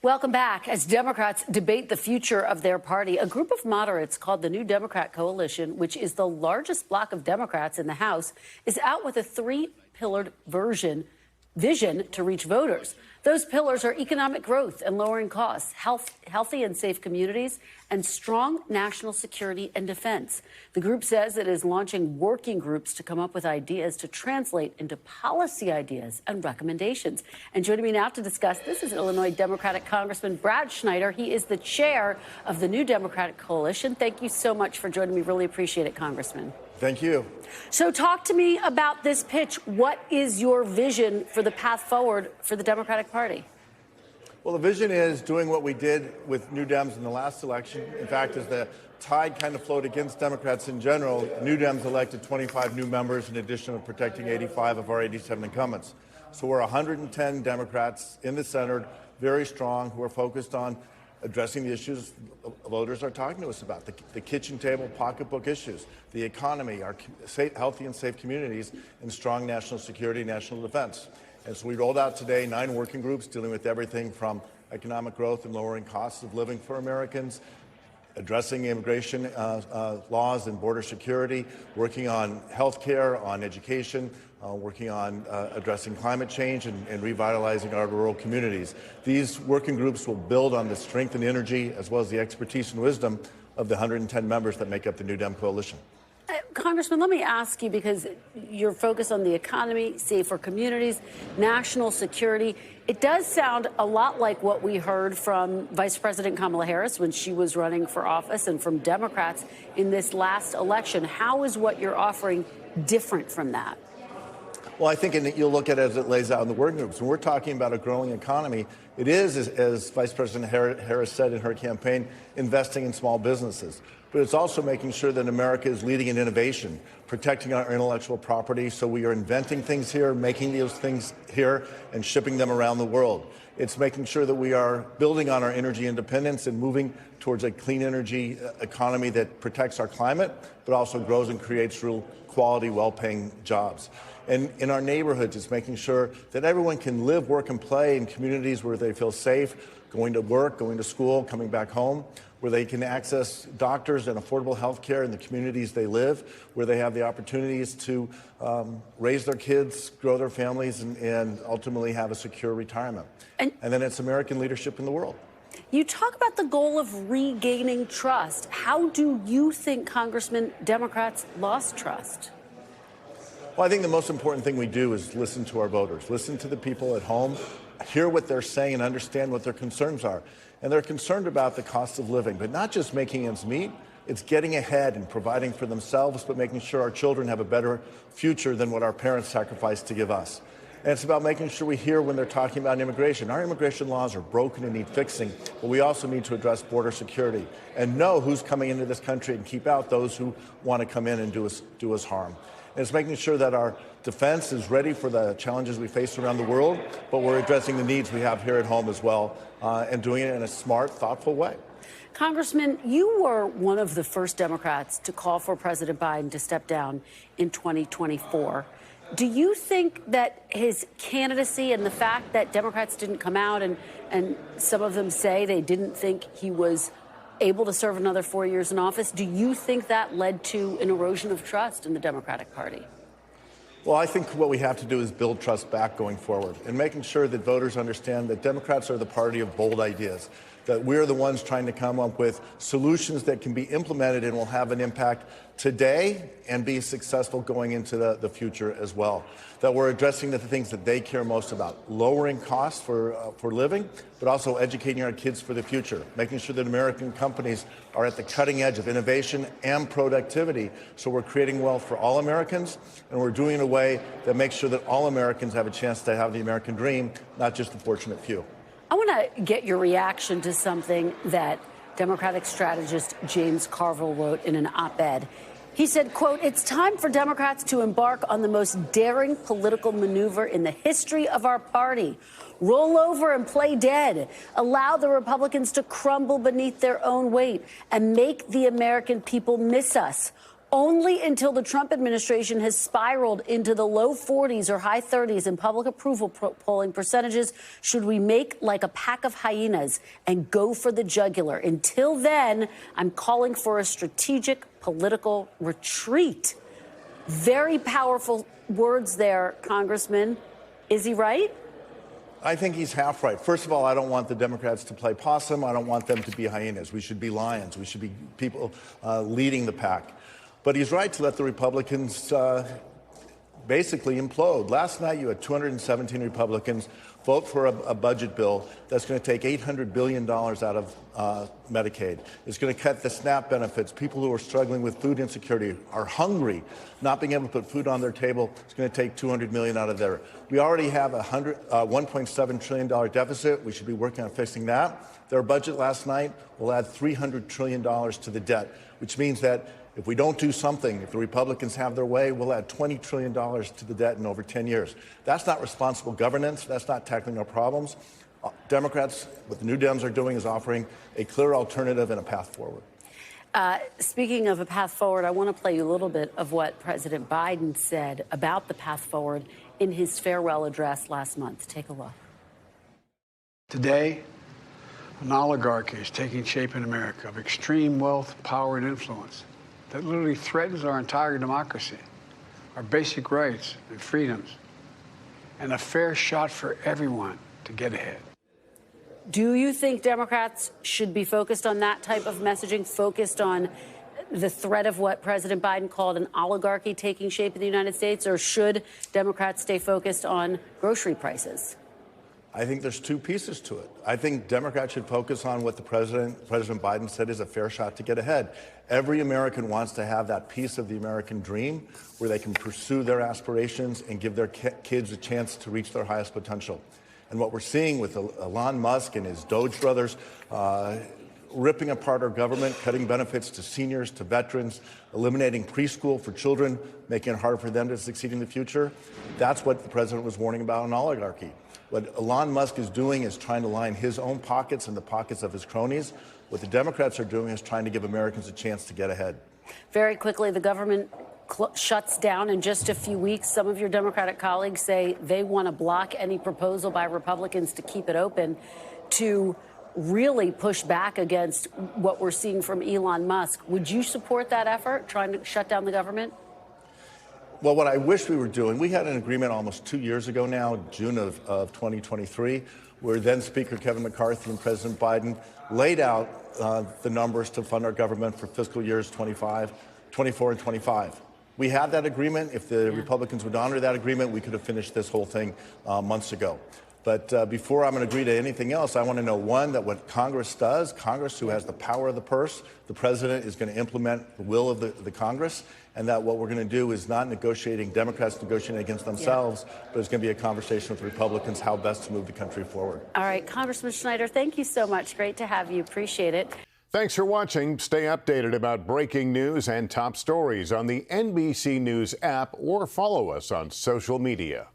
Welcome back. As Democrats debate the future of their party, a group of moderates called the New Democrat Coalition, which is the largest bloc of Democrats in the House, is out with a three-pillared vision to reach voters. Those pillars are economic growth and lowering costs, healthy and safe communities, and strong national security and defense. The group says it is launching working groups to come up with ideas to translate into policy ideas and recommendations. And joining me now to discuss this is Illinois Democratic Congressman Brad Schneider. He is the chair of the New Democratic Coalition. Thank you so much for joining me. Really appreciate it, Congressman. Thank you. So talk to me about this pitch. What is your vision for the path forward for the Democratic Party? Well, the vision is doing what we did with New Dems in the last election. In fact, as the tide kind of flowed against Democrats in general, New Dems elected 25 new members in addition to protecting 85 of our 87 incumbents. So we're 110 Democrats in the Senate, very strong, who are focused on addressing the issues voters are talking to us about, the kitchen table pocketbook issues, the economy, our healthy and safe communities, and strong national security, national defense. And so we rolled out today 9 working groups dealing with everything from economic growth and lowering costs of living for Americans, addressing immigration laws and border security, working on health care, on education, working on addressing climate change and revitalizing our rural communities. These working groups will build on the strength and energy as well as the expertise and wisdom of the 110 members that make up the New Dem Coalition. Congressman, let me ask you, because you're focused on the economy, safer communities, national security. It does sound a lot like what we heard from Vice President Kamala Harris when she was running for office and from Democrats in this last election. How is what you're offering different from that? Well, I think you'll look at it as it lays out in the working groups. When we're talking about a growing economy, it is, as Vice President Harris said in her campaign, investing in small businesses. But it's also making sure that America is leading in innovation, protecting our intellectual property, so we are inventing things here, making those things here, and shipping them around the world. It's making sure that we are building on our energy independence and moving towards a clean energy economy that protects our climate, but also grows and creates real quality, well-paying jobs. And in our neighborhoods, it's making sure that everyone can live, work, and play in communities where they feel safe, going to work, going to school, coming back home, where they can access doctors and affordable health care in the communities they live, where they have the opportunities to raise their kids, grow their families, and ultimately have a secure retirement. And then it's American leadership in the world. You talk about the goal of regaining trust. How do you think, Congressman, Democrats lost trust? Well, I think the most important thing we do is listen to our voters, listen to the people at home, hear what they're saying and understand what their concerns are. And they're concerned about the cost of living, but not just making ends meet. It's getting ahead and providing for themselves, but making sure our children have a better future than what our parents sacrificed to give us. And it's about making sure we hear when they're talking about immigration. Our immigration laws are broken and need fixing, but we also need to address border security and know who's coming into this country and keep out those who want to come in and do us harm. And it's making sure that our defense is ready for the challenges we face around the world, but we're addressing the needs we have here at home as well, and doing it in a smart, thoughtful way. Congressman, you were one of the first Democrats to call for President Biden to step down in 2024. Do you think that his candidacy and the fact that Democrats didn't come out and some of them say they didn't think he was able to serve another 4 years in office, do you think that led to an erosion of trust in the Democratic Party? Well, I think what we have to do is build trust back going forward and making sure that voters understand that Democrats are the party of bold ideas, that we're the ones trying to come up with solutions that can be implemented and will have an impact today and be successful going into the future as well, that we're addressing the things that they care most about, lowering costs for living, but also educating our kids for the future, making sure that American companies are at the cutting edge of innovation and productivity, so we're creating wealth for all Americans, and we're doing it in a way that makes sure that all Americans have a chance to have the American dream, not just the fortunate few. I want to get your reaction to something that Democratic strategist James Carville wrote in an op-ed. He said, quote, "It's time for Democrats to embark on the most daring political maneuver in the history of our party. Roll over and play dead. Allow the Republicans to crumble beneath their own weight and make the American people miss us. Only until the Trump administration has spiraled into the low 40s or high 30s in public approval polling percentages should we make like a pack of hyenas and go for the jugular. Until then, I'm calling for a strategic political retreat. Very powerful words there, Congressman. Is he right? I think he's half right. First of all, I don't want the Democrats to play possum. I don't want them to be hyenas. We should be lions. We should be people leading the pack. But he's right to let the Republicans basically implode. Last night, you had 217 Republicans vote for a budget bill that's going to take $800 billion out of Medicaid. It's going to cut the SNAP benefits. People who are struggling with food insecurity are hungry, not being able to put food on their table. It's going to take $200 million out of there. We already have a $1.7 trillion deficit. We should be working on fixing that. Their budget last night will add $300 trillion to the debt, which means that if we don't do something, if the Republicans have their way, we'll add $20 trillion to the debt in over 10 years. That's not responsible governance. That's not tackling our problems. Democrats, what the New Dems are doing is offering a clear alternative and a path forward. Speaking of a path forward, I want to play you a little bit of what President Biden said about the path forward in his farewell address last month. Take a look. Today, an oligarchy is taking shape in America of extreme wealth, power, and influence that literally threatens our entire democracy, our basic rights and freedoms, and a fair shot for everyone to get ahead. Do you think Democrats should be focused on that type of messaging, focused on the threat of what President Biden called an oligarchy taking shape in the United States, or should Democrats stay focused on grocery prices? I think there's two pieces to it. I think Democrats should focus on what President Biden said is a fair shot to get ahead. Every American wants to have that piece of the American dream where they can pursue their aspirations and give their kids a chance to reach their highest potential. And what we're seeing with Elon Musk and his Doge brothers ripping apart our government, cutting benefits to seniors, to veterans, eliminating preschool for children, making it hard for them to succeed in the future, that's what the president was warning about in oligarchy. What Elon Musk is doing is trying to line his own pockets and the pockets of his cronies. What the Democrats are doing is trying to give Americans a chance to get ahead. Very quickly, the government shuts down in just a few weeks. Some of your Democratic colleagues say they want to block any proposal by Republicans to keep it open, to really push back against what we're seeing from Elon Musk. Would you support that effort, trying to shut down the government? Well, what I wish we were doing, we had an agreement almost 2 years ago now, June of 2023, where then Speaker Kevin McCarthy and President Biden laid out the numbers to fund our government for fiscal years 24 and 25. We had that agreement. If the Republicans would honor that agreement, we could have finished this whole thing months ago. But before I'm going to agree to anything else, I want to know, one, that what Congress does, Congress, who has the power of the purse, the president is going to implement the will of the Congress, and that what we're going to do is not negotiating, Democrats negotiating against themselves, but it's going to be a conversation with Republicans how best to move the country forward. All right, Congressman Schneider, thank you so much. Great to have you. Appreciate it. Thanks for watching. Stay updated about breaking news and top stories on the NBC News app or follow us on social media.